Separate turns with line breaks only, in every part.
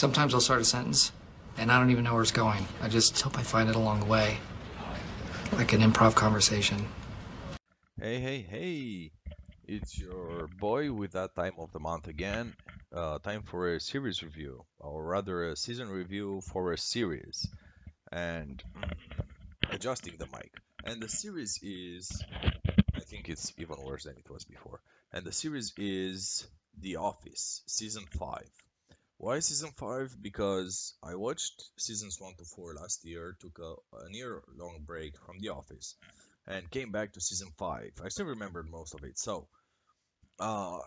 Sometimes I'll start a sentence, and I don't even know where it's going. I just hope I find it along the way, like an improv conversation.
Hey, it's your boy with that time of the month again. Time for a series review, or rather a season review for a series, and adjusting the mic. And the series is, I think it's even worse than it was before. And the series is The Office, season 5. Why season 5? Because I watched seasons 1 to 4 last year, took a year long break from The Office, and came back to season 5. I still remembered most of it, so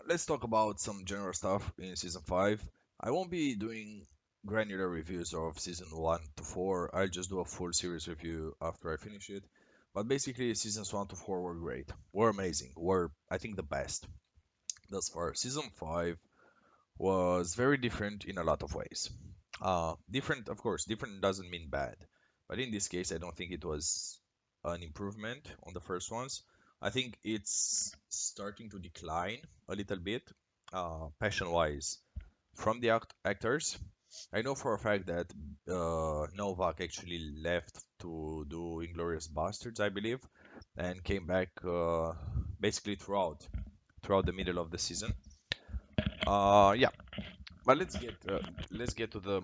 let's talk about some general stuff in season 5. I won't be doing granular reviews of season 1 to 4. I'll just do a full series review after I finish it. But basically, seasons 1 to 4 were great, were amazing, were, I think, the best thus far. Season 5 was very different in a lot of ways. Different, of course, different doesn't mean bad. But in this case, I don't think it was an improvement on the first ones. I think it's starting to decline a little bit, passion-wise, from the actors. I know for a fact that Novak actually left to do Inglorious Bastards, I believe, and came back basically throughout the middle of the season. Yeah, but let's get to the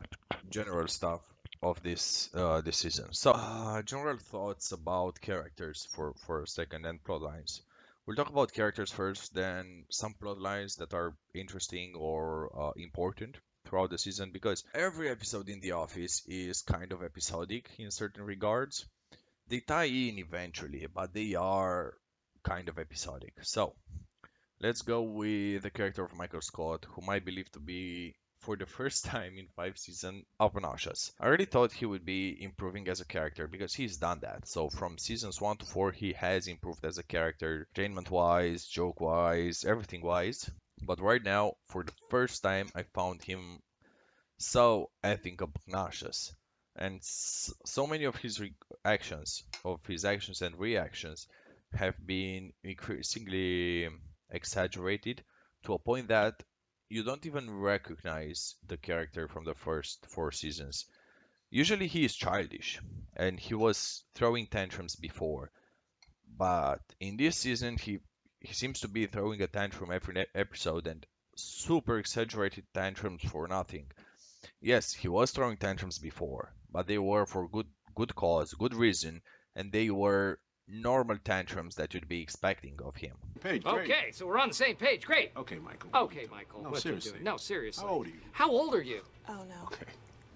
general stuff of this season. So, general thoughts about characters for a second and plot lines. We'll talk about characters first, then some plot lines that are interesting or important throughout the season because every episode in The Office is kind of episodic in certain regards. They tie in eventually, but they are kind of episodic. So, let's go with the character of Michael Scott, whom I believe to be, for the first time in 5 seasons, obnoxious. I really thought he would be improving as a character because he's done that. So from seasons 1 to 4, he has improved as a character, entertainment-wise, joke-wise, everything-wise. But right now, for the first time, I found him so effing obnoxious. And so many of his actions and reactions, have been increasingly exaggerated to a point that you don't even recognize the character from the first 4 seasons. Usually he is childish, and he was throwing tantrums before, but in this season he seems to be throwing a tantrum every episode and super exaggerated tantrums for nothing. Yes, he was throwing tantrums before, but they were for good cause, good reason, and they were normal tantrums that you'd be expecting of him.
Page, great.
Okay, so we're on the same page. Great.
Okay, Michael.
Okay, Michael.
No,
what you
seriously.
doing? No, seriously.
How old are you?
How old are you?
Oh no.
Okay.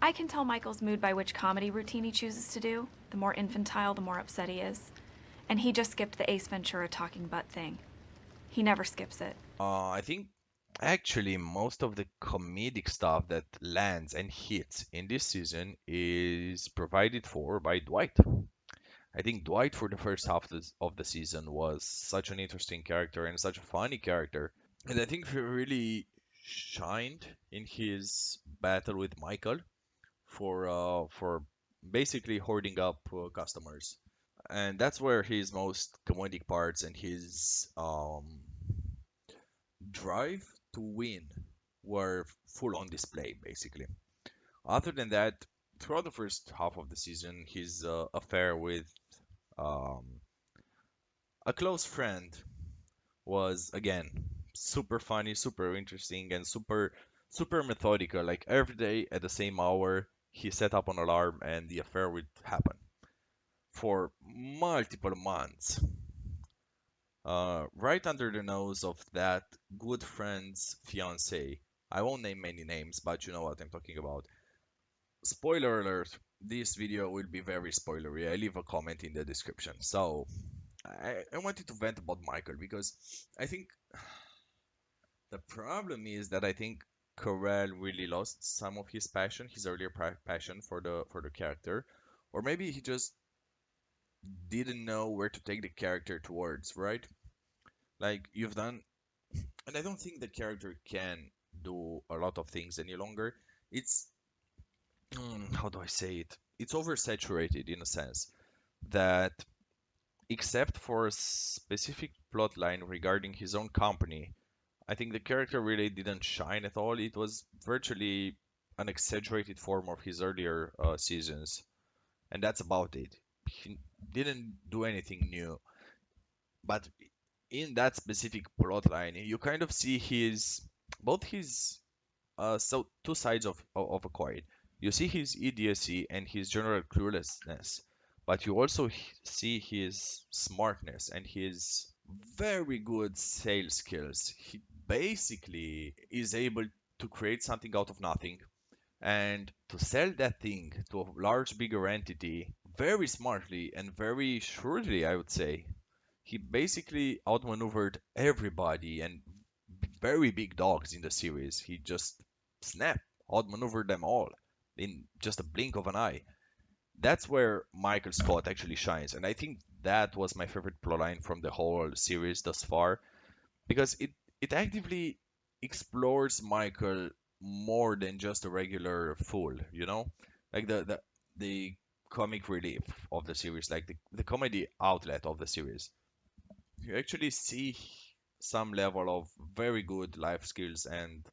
I can tell Michael's mood by which comedy routine he chooses to do. The more infantile, the more upset he is. And he just skipped the Ace Ventura talking butt thing. He never skips it.
I think actually most of the comedic stuff that lands and hits in this season is provided for by Dwight. I think Dwight for the first half of the season was such an interesting character and such a funny character. And I think he really shined in his battle with Michael for basically hoarding up customers. And that's where his most comedic parts and his drive to win were full on display, basically. Other than that, throughout the first half of the season, his affair with um, a close friend was again super funny, super interesting, and super methodical. Like every day at the same hour, he set up an alarm, and the affair would happen for multiple months, right under the nose of that good friend's fiance. I won't name any names, but you know what I'm talking about. Spoiler alert, this video will be very spoilery. I leave a comment in the description. So, I wanted to vent about Michael because I think the problem is that I think Carell really lost some of his passion, his earlier passion for the character, or maybe he just didn't know where to take the character towards, right? Like you've done, and I don't think the character can do a lot of things any longer. It's how do I say it? It's oversaturated in a sense that except for a specific plot line regarding his own company, I think the character really didn't shine at all. It was virtually an exaggerated form of his earlier seasons, and that's about it. He didn't do anything new, but in that specific plotline, you kind of see his both his so two sides of a coin. You see his idiocy and his general cluelessness, but you also see his smartness and his very good sales skills. He basically is able to create something out of nothing and to sell that thing to a large, bigger entity very smartly and very shrewdly, I would say. He basically outmaneuvered everybody and very big dogs in the series. He just snapped, outmaneuvered them all in just a blink of an eye. That's where Michael Scott actually shines, and I think that was my favorite plotline from the whole series thus far because it actively explores Michael more than just a regular fool, you know, like the comic relief of the series, like the comedy outlet of the series. You actually see some level of very good life skills and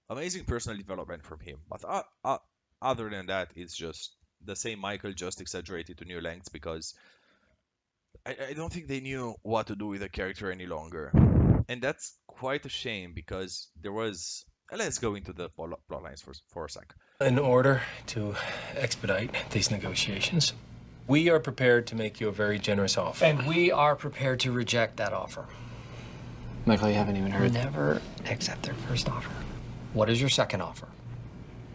amazing personal development from him. But other than that, it's just the same Michael, just exaggerated to new lengths because I don't think they knew what to do with the character any longer. And that's quite a shame because there was. Let's go into the plot lines for a sec.
In order to expedite these negotiations, we are prepared to make you a very generous offer.
And we are prepared to reject that offer.
Michael, you haven't even heard.
Never accept their first offer. What is your second offer?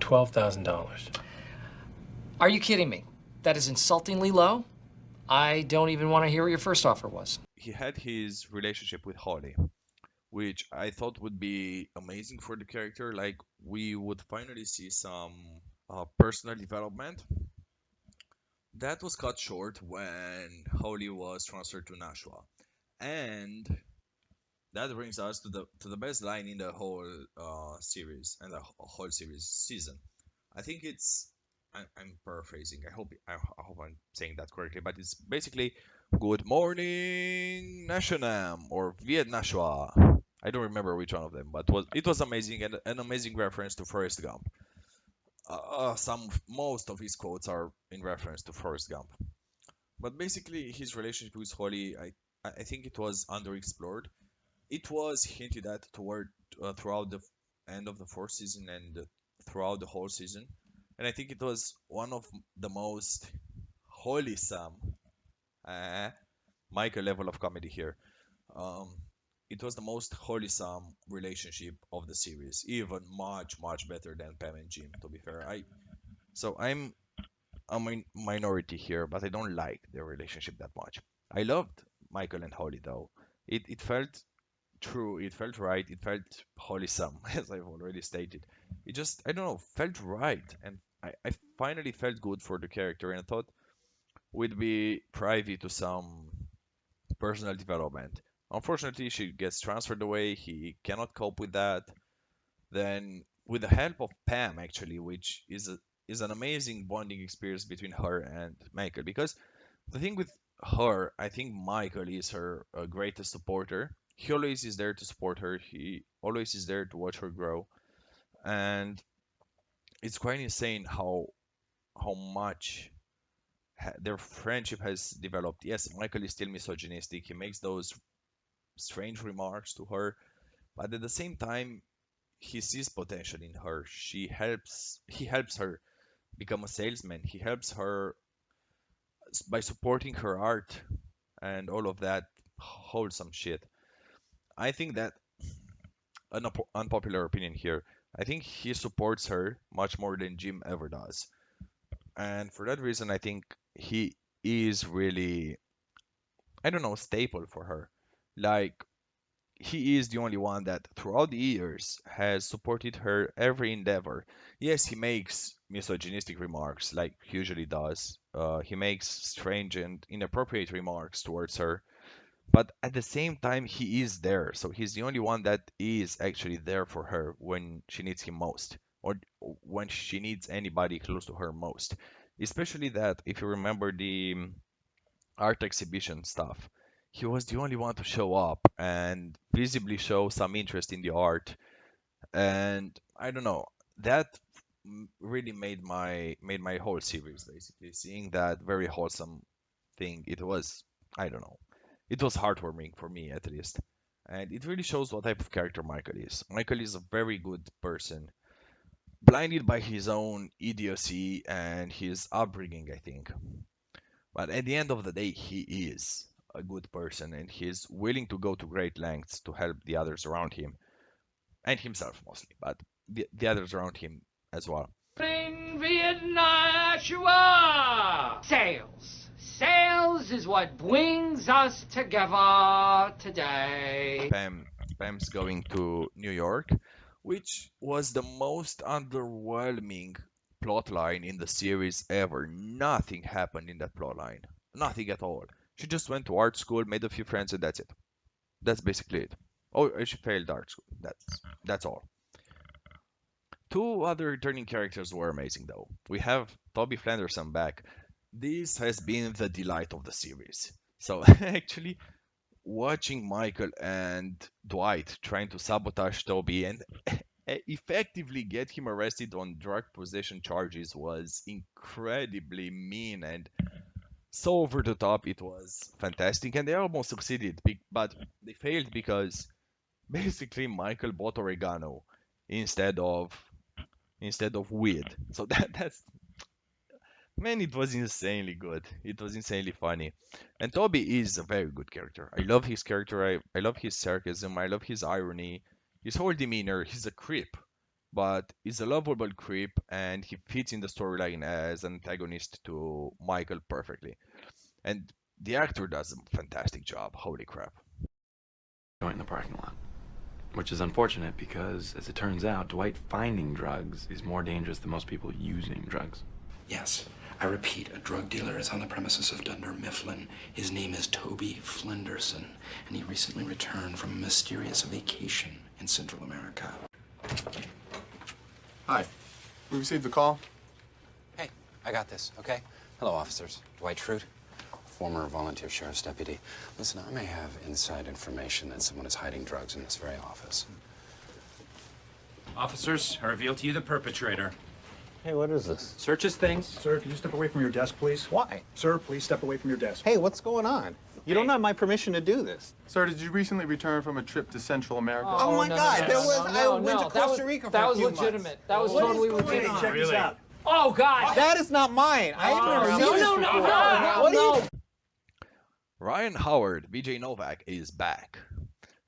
$12,000.
Are you kidding me? That is insultingly low. I don't even want to hear what your first offer was.
He had his relationship with Holly, which I thought would be amazing for the character. Like, we would finally see some personal development. That was cut short when Holly was transferred to Nashua. And that brings us to the best line in the whole series and the whole series season. I think it's I'm paraphrasing. I hope I'm saying that correctly, but it's basically "Good morning, Nashanam" or "Viet Nashua." I don't remember which one of them, but it was amazing and an amazing reference to Forrest Gump. Most of his quotes are in reference to Forrest Gump, but basically his relationship with Holly, I think it was underexplored. It was hinted at throughout the end of the fourth season and throughout the whole season, and I think it was one of the most wholesome uh, Michael level of comedy here. Um, it was the most wholesome relationship of the series, even much better than Pam and Jim. To be fair, I'm a minority here, but I don't like their relationship that much. I loved Michael and Holly though. It felt true, it felt right, it felt wholesome, as I've already stated. It just, I don't know, felt right, and I finally felt good for the character, and I thought we'd be privy to some personal development. Unfortunately, she gets transferred away, he cannot cope with that. Then, with the help of Pam, actually, which is an amazing bonding experience between her and Michael, because the thing with her, I think Michael is her greatest supporter. He always is there to support her. He always is there to watch her grow, and it's quite insane how much their friendship has developed. Yes, Michael is still misogynistic. He makes those strange remarks to her, but at the same time, he sees potential in her. He helps her become a salesman. He helps her by supporting her art and all of that wholesome shit. I think that an unpopular opinion here. I think he supports her much more than Jim ever does. And for that reason, I think he is really, I don't know, staple for her. Like, he is the only one that throughout the years has supported her every endeavor. Yes, he makes misogynistic remarks like he usually does. He makes strange and inappropriate remarks towards her, but at the same time he is there, so he's the only one that is actually there for her when she needs him most, or when she needs anybody close to her most, especially that if you remember the art exhibition stuff, he was the only one to show up and visibly show some interest in the art. And I don't know, that really made my whole series basically. Seeing that very wholesome thing, it was, I don't know, it was heartwarming for me at least, and it really shows what type of character Michael is. Michael is a very good person, blinded by his own idiocy and his upbringing, I think. But at the end of the day, he is a good person and he's willing to go to great lengths to help the others around him and himself mostly, but the others around him as well.
In Vietnam, sales. Sales is what brings us together today.
Pam's going to New York, which was the most underwhelming plot line in the series ever. Nothing happened in that plot line. Nothing at all. She just went to art school, made a few friends, and that's it. That's basically it. Oh, she failed art school. That's all. Two other returning characters were amazing though. We have Toby Flanderson back. This has been the delight of the series. So actually watching Michael and Dwight trying to sabotage Toby and effectively get him arrested on drug possession charges was incredibly mean and so over the top. It was fantastic, and they almost succeeded, but they failed because basically Michael bought oregano instead of weed. So that's, man, it was insanely good. It was insanely funny. And Toby is a very good character. I love his character. I love his sarcasm. I love his irony. His whole demeanor. He's a creep, but he's a lovable creep, and he fits in the storyline as an antagonist to Michael perfectly. And the actor does a fantastic job. Holy crap.
Joint in the parking lot. Which is unfortunate because, as it turns out, Dwight finding drugs is more dangerous than most people using drugs.
Yes. I repeat, a drug dealer is on the premises of Dunder Mifflin. His name is Toby Flenderson, and he recently returned from a mysterious vacation in Central America.
Hi. We received a call.
Hey, I got this, okay? Hello, officers. Dwight Schrute, former volunteer sheriff's deputy. Listen, I may have inside information that someone is hiding drugs in this very office.
Officers, I reveal to you the perpetrator.
Hey, what is this?
Search his things.
Sir, can you step away from your desk, please?
Why?
Sir, please step away from your desk.
Hey, what's going on? You don't have my permission to do this.
Sir, did you recently return from a trip to Central America?
Oh, my God! I went to Costa Rica for a few months.
That was legitimate. That was totally legitimate.
Check this out.
Oh, God!
That is not mine. I've never seen this before. What are you?
Ryan Howard, BJ Novak, is back.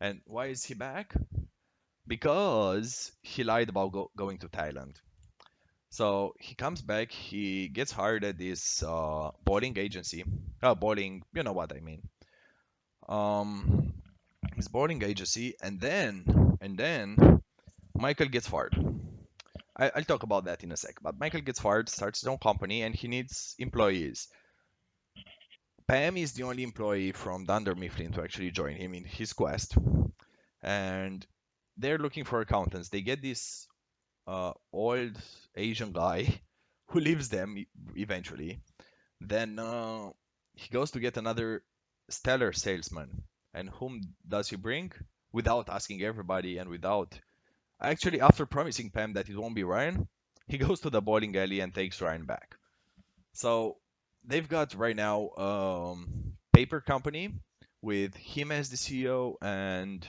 And why is he back? Because he lied about going to Thailand. So he comes back, he gets hired at this bowling agency. Bowling, you know what I mean. His bowling agency, and then Michael gets fired. I'll talk about that in a sec. But Michael gets fired, starts his own company, and he needs employees. Pam is the only employee from Dunder Mifflin to actually join him in his quest. And they're looking for accountants. They get this old Asian guy who leaves them eventually. Then he goes to get another stellar salesman. And whom does he bring? Without asking everybody and without... Actually, after promising Pam that it won't be Ryan, he goes to the bowling alley and takes Ryan back. So they've got right now paper company with him as the CEO and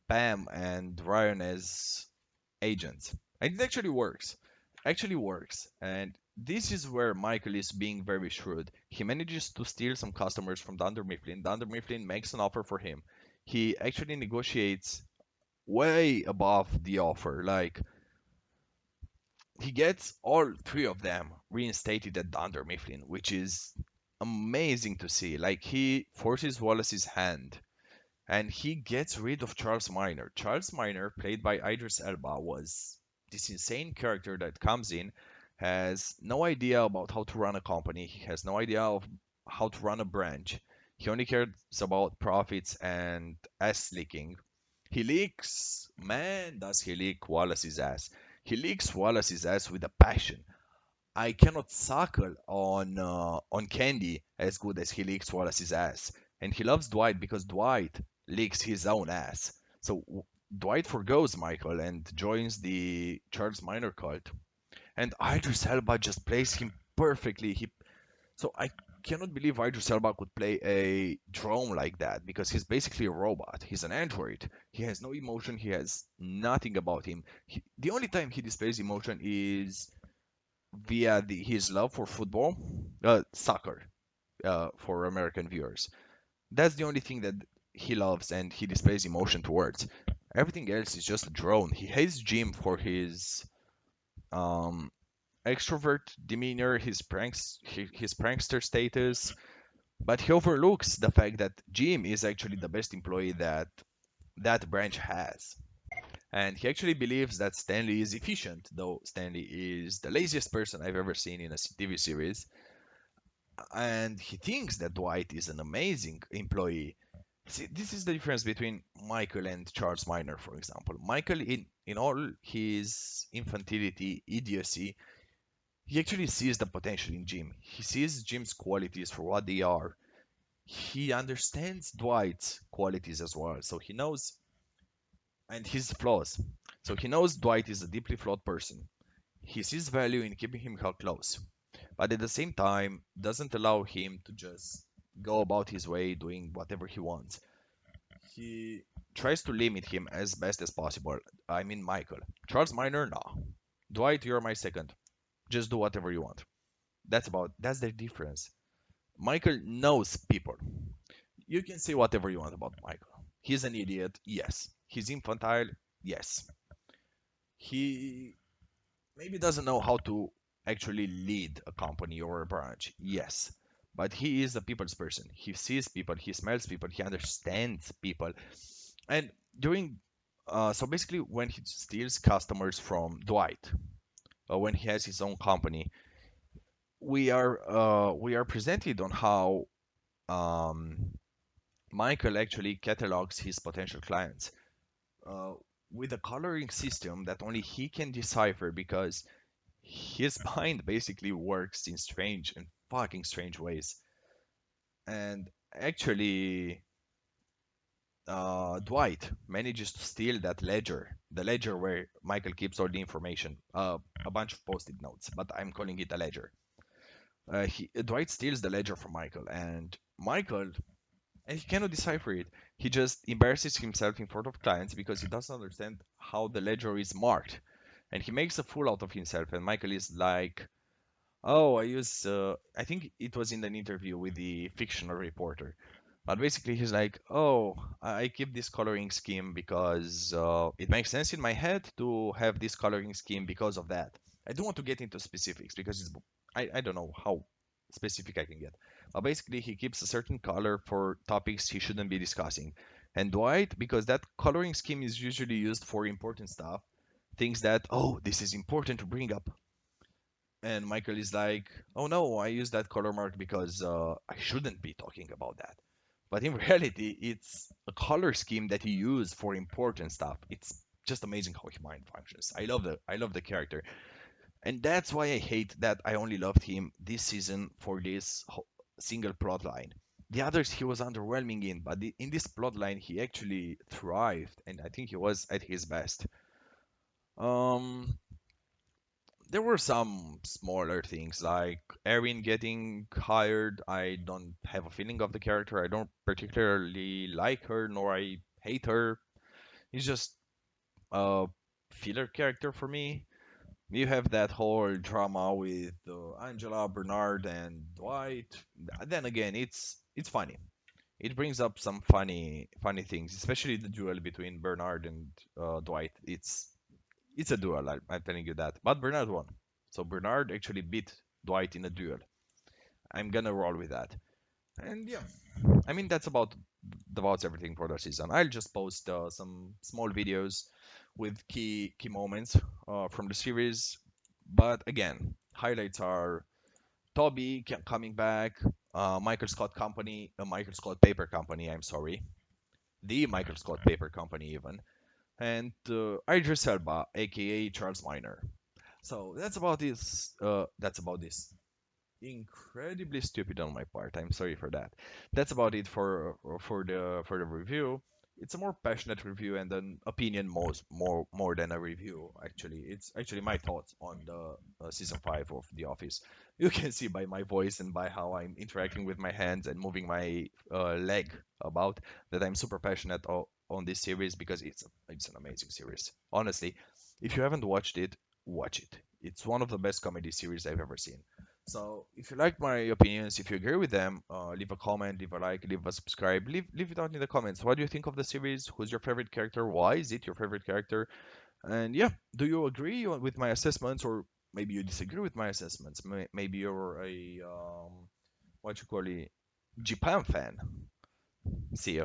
Pam and Ryan as agents. And it actually works. And this is where Michael is being very shrewd. He manages to steal some customers from Dunder Mifflin. Dunder Mifflin makes an offer for him. He actually negotiates way above the offer. Like, he gets all three of them reinstated at Dunder Mifflin, which is amazing to see. Like, he forces Wallace's hand. And he gets rid of Charles Minor. Charles Minor, played by Idris Elba, was this insane character that comes in, has no idea about how to run a company. He has no idea of how to run a branch. He only cares about profits and ass licking. He leaks, man, does he leak Wallace's ass. He leaks Wallace's ass with a passion. I cannot suckle on Candy as good as he leaks Wallace's ass. And he loves Dwight because Dwight leaks his own ass. So Dwight forgoes Michael and joins the Charles Minor cult. and Idris Elba just plays him perfectly. So I cannot believe Idris Elba could play a drone like that because he's basically a robot. He's an android. He has no emotion. He has nothing about him. The only time he displays emotion is via his love for football, soccer, for American viewers. That's the only thing that he loves and he displays emotion towards. Everything else is just a drone. He hates Jim for his um, extrovert demeanor, his prankster status, but he overlooks the fact that Jim is actually the best employee that that branch has. And he actually believes that Stanley is efficient, though Stanley is the laziest person I've ever seen in a TV series. And he thinks that Dwight is an amazing employee. See, this is the difference between Michael and Charles Minor, for example. Michael, in all his infantility, idiocy, he actually sees the potential in Jim. He sees Jim's qualities for what they are. He understands Dwight's qualities as well. So he knows, and his flaws. So he knows Dwight is a deeply flawed person. He sees value in keeping him close, but at the same time doesn't allow him to just go about his way doing whatever he wants. He tries to limit him as best as possible. I mean, Michael. Charles Minor, no. Dwight, you're my second. Just do whatever you want. That's the difference. Michael knows people. You can say whatever you want about Michael. He's an idiot, yes. He's infantile, yes. He maybe doesn't know how to actually lead a company or a branch, yes. But he is a people's person. He sees people, he smells people, he understands people. And during, so basically, when he steals customers from Dwight, when he has his own company, we are presented on how um, Michael actually catalogs his potential clients uh, with a coloring system that only he can decipher because his mind basically works in strange and fucking strange ways. And actually, Dwight manages to steal that ledger, the ledger where Michael keeps all the information, a bunch of post-it notes, but I'm calling it a ledger. Dwight steals the ledger from Michael, and he cannot decipher it. He just embarrasses himself in front of clients because he doesn't understand how the ledger is marked, and he makes a fool out of himself. And Michael is like, "Oh, I use." I think it was in an interview with the fictional reporter. But basically, he's like, "Oh, I keep this coloring scheme because it makes sense in my head to have this coloring scheme because of that." I don't want to get into specifics because I don't know how specific I can get. But basically, he keeps a certain color for topics he shouldn't be discussing. And Dwight, because that coloring scheme is usually used for important stuff, thinks that, "Oh, this is important to bring up." And Michael is like, "Oh no, I use that color mark because I shouldn't be talking about that." But in reality, it's a color scheme that he used for important stuff. It's just amazing how his mind functions. I love the character, and that's why I hate that I only loved him this season for this single plot line. The others he was underwhelming in, but in this plot line he actually thrived, and I think he was at his best. Um, there were some smaller things like Erin getting hired. I don't have a feeling of the character. I don't particularly like her, nor I hate her. He's just a filler character for me. You have that whole drama with Angela, Bernard, and Dwight. Then again, it's funny. It brings up some funny things, especially the duel between Bernard and Dwight. It's a duel, I'm telling you that. But Bernard won. So Bernard actually beat Dwight in a duel. I'm gonna roll with that. And yeah, I mean that's about everything for the season. I'll just post some small videos with key moments from the series. But again, highlights are Toby coming back, Michael Scott Paper Company. I'm sorry, the Michael Scott Paper Company even, and Idris Elba, aka Charles Minor. So that's about this. Incredibly stupid on my part. I'm sorry for that. That's about it for the review. it's a more passionate review and an opinion more than a review. Actually, it's actually my thoughts on the season 5 of The Office. You can see by my voice and by how I'm interacting with my hands and moving my leg about that I'm super passionate on this series because it's an amazing series. Honestly, if you haven't watched it, watch it. It's one of the best comedy series I've ever seen. So if you like my opinions, if you agree with them, leave a comment, leave a like, leave a subscribe, leave it down in the comments. What do you think of the series? Who's your favorite character? Why is it your favorite character? And yeah, do you agree with my assessments, or maybe you disagree with my assessments? Maybe you're a what you call it, Japan fan. See you.